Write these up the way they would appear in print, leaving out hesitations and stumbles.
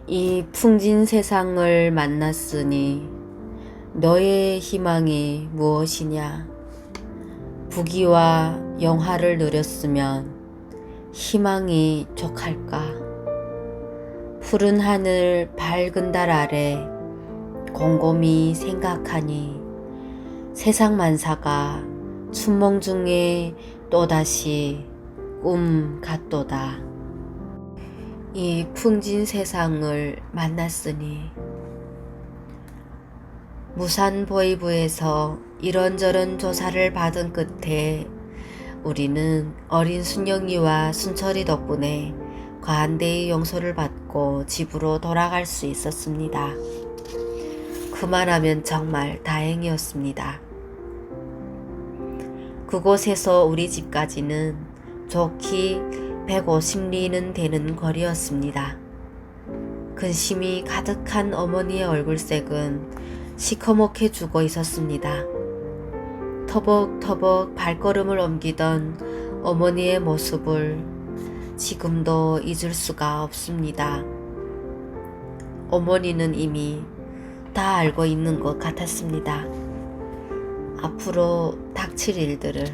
이 풍진 세상을 만났으니 너의 희망이 무엇이냐? 부귀와 영화를 누렸으면 희망이 족할까? 푸른 하늘 밝은 달 아래 곰곰이 생각하니 세상 만사가 춘몽 중에 또다시 꿈 같도다. 이 풍진 세상을 만났으니 무산보이부에서 이런저런 조사를 받은 끝에 우리는 어린 순영이와 순철이 덕분에 과한대의 용서를 받고 집으로 돌아갈 수 있었습니다. 그만하면 정말 다행이었습니다. 그곳에서 우리 집까지는 좋기 150리는 되는 거리였습니다. 근심이 가득한 어머니의 얼굴색은 시커멓게 죽어 있었습니다. 터벅터벅 발걸음을 옮기던 어머니의 모습을 지금도 잊을 수가 없습니다. 어머니는 이미 다 알고 있는 것 같았습니다. 앞으로 닥칠 일들을.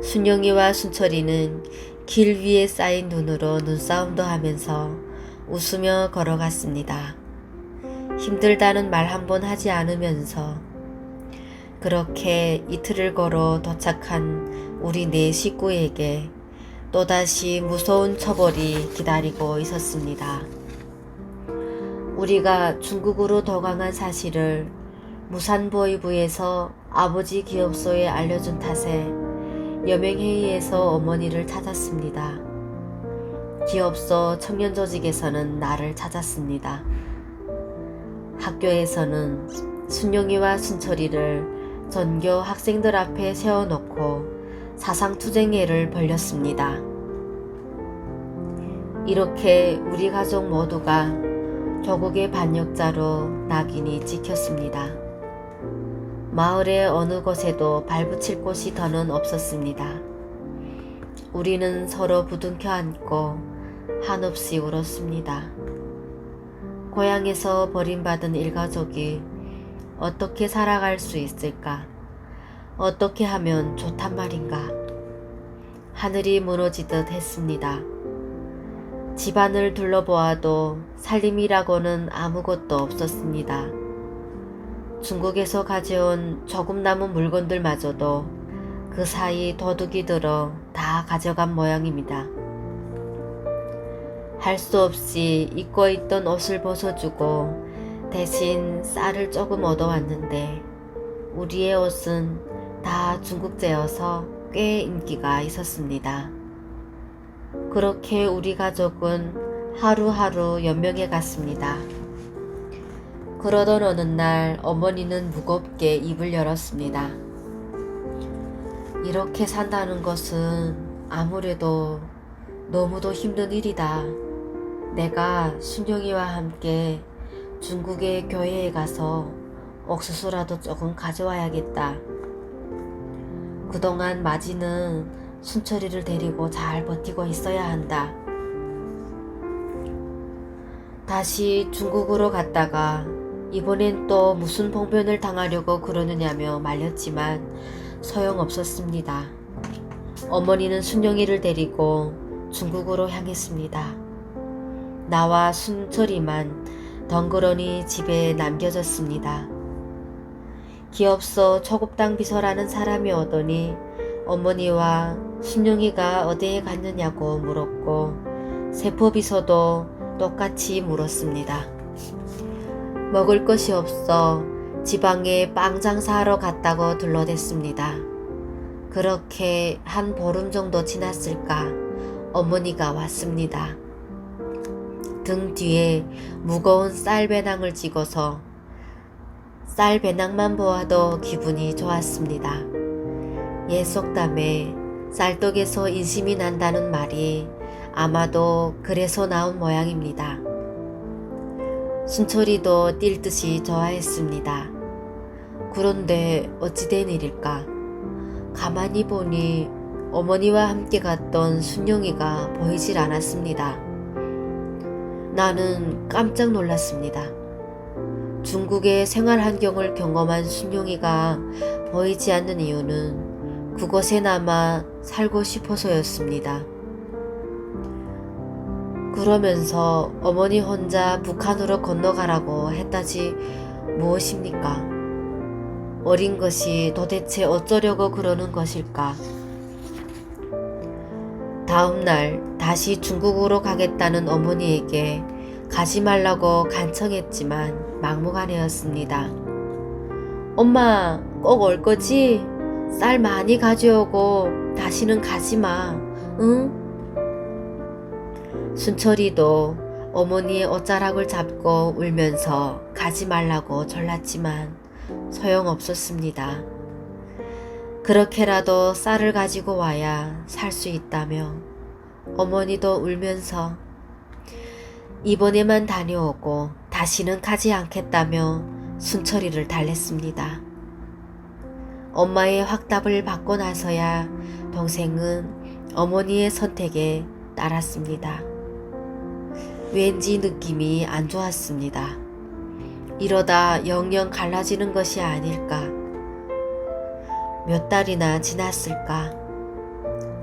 순영이와 순철이는 길 위에 쌓인 눈으로 눈싸움도 하면서 웃으며 걸어갔습니다. 힘들다는 말 한 번 하지 않으면서 그렇게 이틀을 걸어 도착한 우리 네 식구에게 또다시 무서운 처벌이 기다리고 있었습니다. 우리가 중국으로 도강한 사실을 무산보이부에서 아버지 기업소에 알려준 탓에 여명회의에서 어머니를 찾았습니다. 기업소 청년조직에서는 나를 찾았습니다. 학교에서는 순영이와 순철이를 전교 학생들 앞에 세워놓고 사상투쟁회를 벌였습니다. 이렇게 우리 가족 모두가 조국의 반역자로 낙인이 찍혔습니다. 마을의 어느 곳에도 발붙일 곳이 더는 없었습니다. 우리는 서로 부둥켜 안고 한없이 울었습니다. 고향에서 버림받은 일가족이 어떻게 살아갈 수 있을까? 어떻게 하면 좋단 말인가? 하늘이 무너지듯 했습니다. 집안을 둘러보아도 살림이라고는 아무것도 없었습니다. 중국에서 가져온 조금 남은 물건들마저도 그 사이 도둑이 들어 다 가져간 모양입니다. 할 수 없이 입고 있던 옷을 벗어주고 대신 쌀을 조금 얻어왔는데 우리의 옷은 다 중국제여서 꽤 인기가 있었습니다. 그렇게 우리 가족은 하루하루 연명해 갔습니다. 그러던 어느 날 어머니는 무겁게 입을 열었습니다. 이렇게 산다는 것은 아무래도 너무도 힘든 일이다. 내가 순영이와 함께 중국의 교회에 가서 옥수수라도 조금 가져와야겠다. 그동안 마지는 순철이를 데리고 잘 버티고 있어야 한다. 다시 중국으로 갔다가 이번엔 또 무슨 봉변을 당하려고 그러느냐며 말렸지만 소용없었습니다. 어머니는 순영이를 데리고 중국으로 향했습니다. 나와 순철이만 덩그러니 집에 남겨졌습니다. 기업소 초급당 비서라는 사람이 오더니 어머니와 순영이가 어디에 갔느냐고 물었고 세포비서도 똑같이 물었습니다. 먹을 것이 없어 지방에 빵 장사하러 갔다고 둘러댔습니다. 그렇게 한 보름 정도 지났을까 어머니가 왔습니다. 등 뒤에 무거운 쌀 배낭을 찍어서 쌀 배낭만 보아도 기분이 좋았습니다. 옛 속담에 쌀떡에서 인심이 난다는 말이 아마도 그래서 나온 모양입니다. 순철이도 뛸 듯이 좋아했습니다. 그런데 어찌 된 일일까? 가만히 보니 어머니와 함께 갔던 순영이가 보이질 않았습니다. 나는 깜짝 놀랐습니다. 중국의 생활 환경을 경험한 순영이가 보이지 않는 이유는 그곳에 남아 살고 싶어서였습니다. 그러면서 어머니 혼자 북한으로 건너가라고 했다지 무엇입니까? 어린 것이 도대체 어쩌려고 그러는 것일까? 다음 날 다시 중국으로 가겠다는 어머니에게 가지 말라고 간청했지만 막무가내였습니다. 엄마, 꼭 올 거지? 쌀 많이 가져오고 다시는 가지 마, 응? 순철이도 어머니의 옷자락을 잡고 울면서 가지 말라고 졸랐지만 소용없었습니다. 그렇게라도 쌀을 가지고 와야 살 수 있다며 어머니도 울면서 이번에만 다녀오고 다시는 가지 않겠다며 순철이를 달랬습니다. 엄마의 확답을 받고 나서야 동생은 어머니의 선택에 따랐습니다. 왠지 느낌이 안 좋았습니다. 이러다 영영 갈라지는 것이 아닐까. 몇 달이나 지났을까.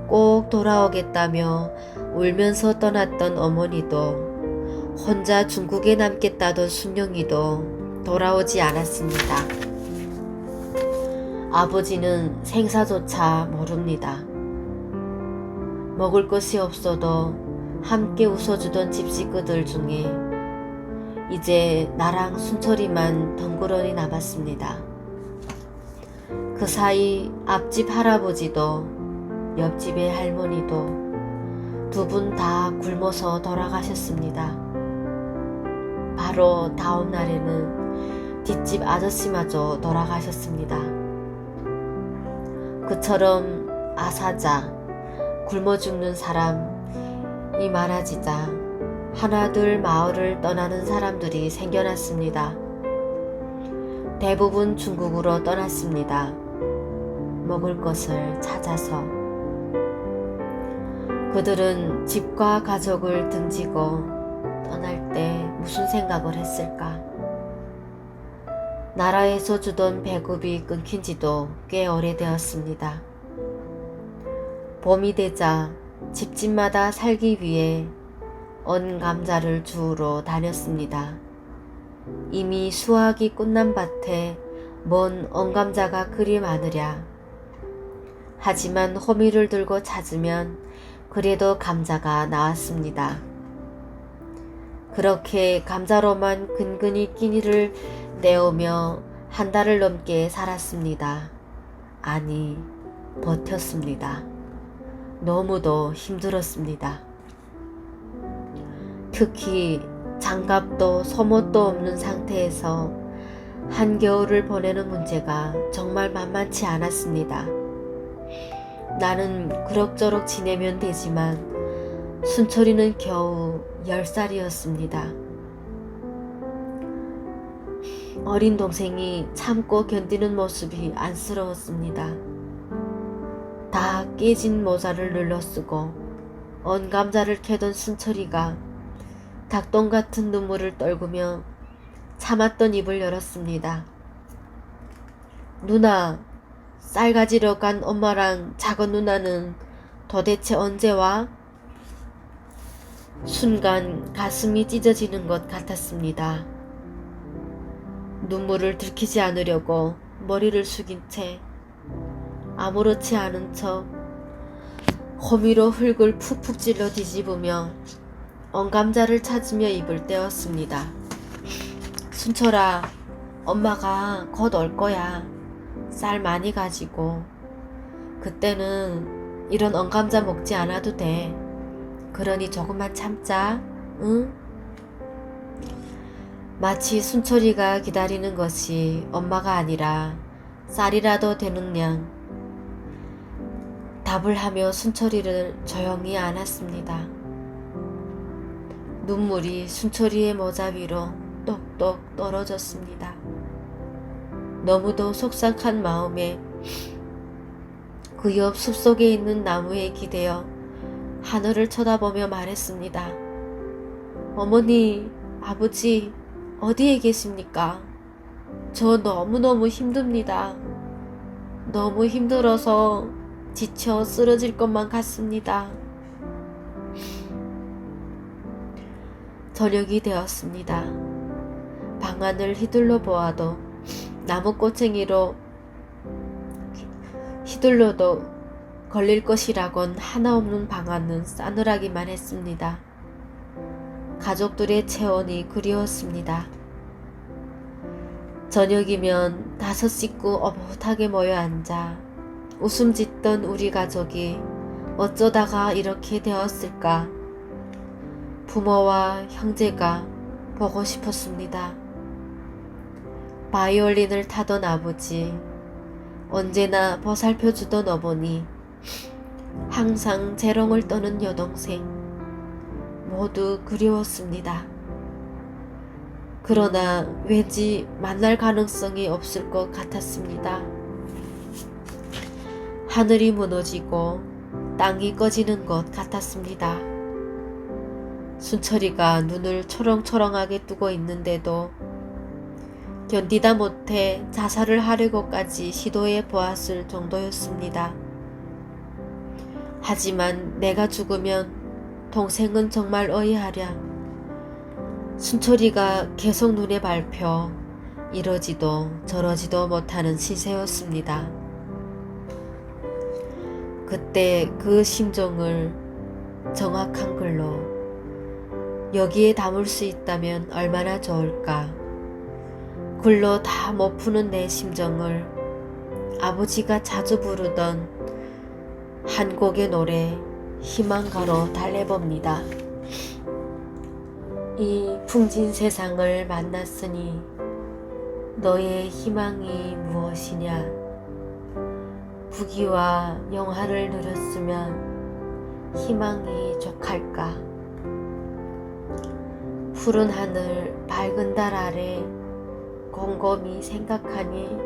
꼭 돌아오겠다며 울면서 떠났던 어머니도 혼자 중국에 남겠다던 순영이도 돌아오지 않았습니다. 아버지는 생사조차 모릅니다. 먹을 것이 없어도 함께 웃어주던 집식구들 중에 이제 나랑 순철이만 덩그러니 남았습니다. 그 사이 앞집 할아버지도 옆집의 할머니도 두 분 다 굶어서 돌아가셨습니다. 바로 다음 날에는 뒷집 아저씨마저 돌아가셨습니다. 그처럼 아사자, 굶어 죽는 사람이 많아지자 하나둘 마을을 떠나는 사람들이 생겨났습니다. 대부분 중국으로 떠났습니다. 먹을 것을 찾아서. 그들은 집과 가족을 등지고 떠날 때 무슨 생각을 했을까? 나라에서 주던 배급이 끊긴 지도 꽤 오래되었습니다. 봄이 되자 집집마다 살기 위해 언감자를 주우러 다녔습니다. 이미 수확이 끝난 밭에 뭔 언감자가 그리 많으랴. 하지만 호미를 들고 찾으면 그래도 감자가 나왔습니다. 그렇게 감자로만 근근히 끼니를 내오며 한 달을 넘게 살았습니다. 아니, 버텼습니다. 너무도 힘들었습니다. 특히 장갑도 소못도 없는 상태에서 한겨울을 보내는 문제가 정말 만만치 않았습니다. 나는 그럭저럭 지내면 되지만 순철이는 겨우 10살이었습니다. 어린 동생이 참고 견디는 모습이 안쓰러웠습니다. 다 깨진 모자를 눌러쓰고 언감자를 캐던 순철이가 닭똥 같은 눈물을 떨구며 참았던 입을 열었습니다. 누나, 쌀 가지러 간 엄마랑 작은 누나는 도대체 언제 와? 순간 가슴이 찢어지는 것 같았습니다. 눈물을 들키지 않으려고 머리를 숙인 채 아무렇지 않은 척 호미로 흙을 푹푹 찔러 뒤집으며 언감자를 찾으며 입을 떼었습니다. 순철아, 엄마가 곧 올 거야. 쌀 많이 가지고. 그때는 이런 언감자 먹지 않아도 돼. 그러니 조금만 참자, 응? 마치 순철이가 기다리는 것이 엄마가 아니라 쌀이라도 되는 양 답을 하며 순철이를 조용히 안았습니다. 눈물이 순철이의 모자 위로 똑똑 떨어졌습니다. 너무도 속삭한 마음에 그 옆 숲속에 있는 나무에 기대어 하늘을 쳐다보며 말했습니다. 어머니, 아버지, 어디에 계십니까? 저 너무너무 힘듭니다. 너무 힘들어서 지쳐 쓰러질 것만 같습니다. 저녁이 되었습니다. 방안을 휘둘러 보아도 나무 꼬챙이로 휘둘러도 걸릴 것이라곤 하나 없는 방안은 싸늘하기만 했습니다. 가족들의 체온이 그리웠습니다. 저녁이면 5 식구 어긋하게 모여 앉아 웃음 짓던 우리 가족이 어쩌다가 이렇게 되었을까? 부모와 형제가 보고 싶었습니다. 바이올린을 타던 아버지, 언제나 보살펴주던 어머니, 항상 재롱을 떠는 여동생, 모두 그리웠습니다. 그러나 왠지 만날 가능성이 없을 것 같았습니다. 하늘이 무너지고 땅이 꺼지는 것 같았습니다. 순철이가 눈을 초롱초롱하게 뜨고 있는데도 견디다 못해 자살을 하려고까지 시도해 보았을 정도였습니다. 하지만 내가 죽으면 동생은 정말 어이하랴. 순철이가 계속 눈에 밟혀 이러지도 저러지도 못하는 시세였습니다. 그때 그 심정을 정확한 글로 여기에 담을 수 있다면 얼마나 좋을까. 글로 다 못 푸는 내 심정을 아버지가 자주 부르던 한 곡의 노래 희망가로 달래봅니다. 이 풍진 세상을 만났으니 너의 희망이 무엇이냐. 부귀와 영화를 누렸으면 희망이 족할까. 푸른 하늘 밝은 달 아래 곰곰이 생각하니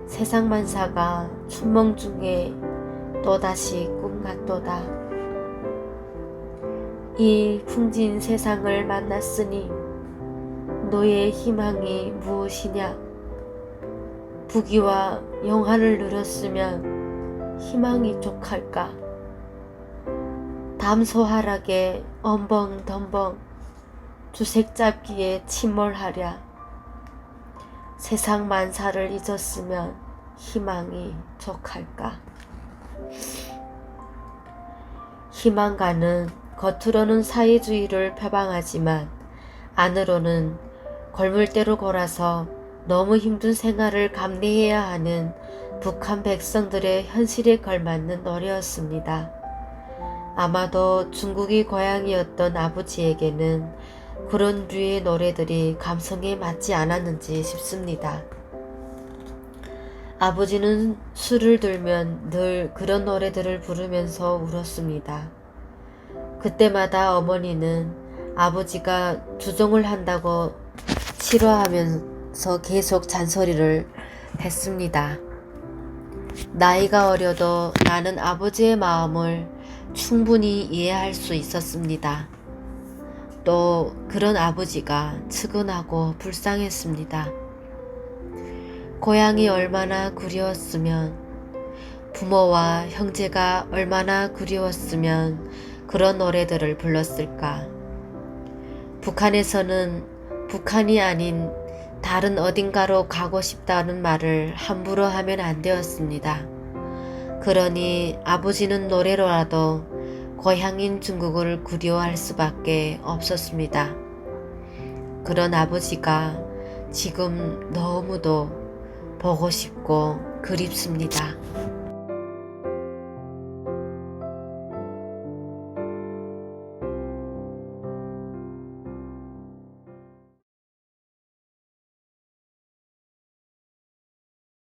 세상 만사가 춘梦중에 또다시 꿈 같도다. 이 풍진 세상을 만났으니 너의 희망이 무엇이냐. 부귀와 영화를 누렸으면 희망이 족할까. 담소하락에 엄벙덤벙 주색 잡기에 침몰하랴. 세상 만사를 잊었으면 희망이 족할까. 희망가는 겉으로는 사회주의를 표방하지만 안으로는 골물대로 골아서 너무 힘든 생활을 감내해야 하는 북한 백성들의 현실에 걸맞는 노래였습니다. 아마도 중국이 고향이었던 아버지에게는 그런 류의 노래들이 감성에 맞지 않았는지 싶습니다. 아버지는 술을 들면 늘 그런 노래들을 부르면서 울었습니다. 그때마다 어머니는 아버지가 주종을 한다고 싫어하면서 계속 잔소리를 했습니다. 나이가 어려도 나는 아버지의 마음을 충분히 이해할 수 있었습니다. 또 그런 아버지가 측은하고 불쌍했습니다. 고향이 얼마나 그리웠으면, 부모와 형제가 얼마나 그리웠으면 그런 노래들을 불렀을까. 북한에서는 북한이 아닌 다른 어딘가로 가고 싶다는 말을 함부로 하면 안 되었습니다. 그러니 아버지는 노래로라도 고향인 중국을 그리워할 수밖에 없었습니다. 그런 아버지가 지금 너무도 보고 싶고 그립습니다.